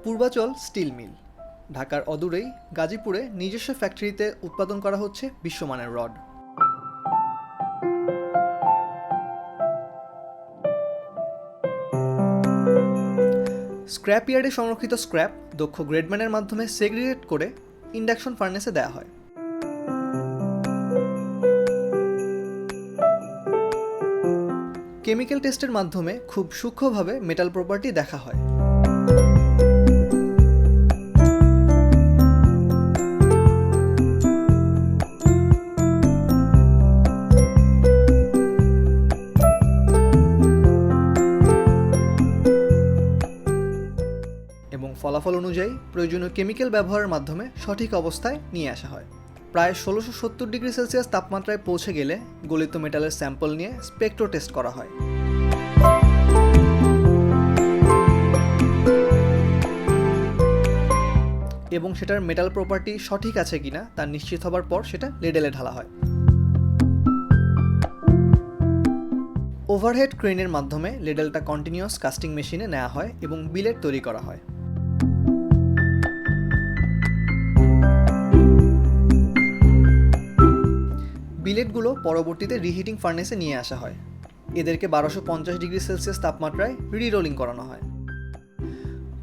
Purbachal steel mill ঢাকার অদূরেই গাজীপুরে নিজস্ব ফ্যাক্টরিতে উৎপাদন করা হচ্ছে বিশ্বমানের রড। স্ক্র্যাপ ইয়ার্ডে সংরক্ষিত স্ক্র্যাপ দক্ষ গ্রেডম্যানের মাধ্যমে সেগ্রিগেট করে ইন্ডাকশন ফার্নেসে দেওয়া হয়। কেমিক্যাল টেস্টের মাধ্যমে খুব সূক্ষ্মভাবে মেটাল প্রপার্টি দেখা হয়। এবং ফলাফল অনুযায়ী প্রয়োজনীয় কেমিক্যাল ব্যবহারের মাধ্যমে সঠিক অবস্থায় নিয়ে আসা হয়। প্রায় 1670 ডিগ্রি সেলসিয়াস তাপমাত্রায় পৌঁছে গেলে গলিত মেটালের স্যাম্পল নিয়ে স্পেকট্রো টেস্ট করা হয়। এবং সেটার মেটাল প্রপার্টি সঠিক আছে কিনা তা নিশ্চিত হবার পর সেটা লেডেলে ঢালা হয়। ওভারহেড ক্রেনের মাধ্যমে লেডেলটা কন্টিনিউয়াস কাস্টিং মেশিনে নেওয়া হয় এবং বিলেট তৈরি করা হয়। বিলেটগুলো পরবর্তীতে রিহিটিং ফার্নেসে নিয়ে আসা হয়। এদেরকে 1250 ডিগ্রি সেলসিয়াস তাপমাত্রায় রিরোলিং করানো হয়।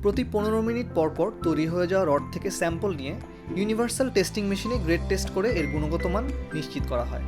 প্রতি 15 মিনিট পরপর তৈরি হয়ে যাওয়া রড থেকে স্যাম্পল নিয়ে ইউনিভার্সাল টেস্টিং মেশিনে গ্রেড টেস্ট করে এর গুণগত মান নিশ্চিত করা হয়।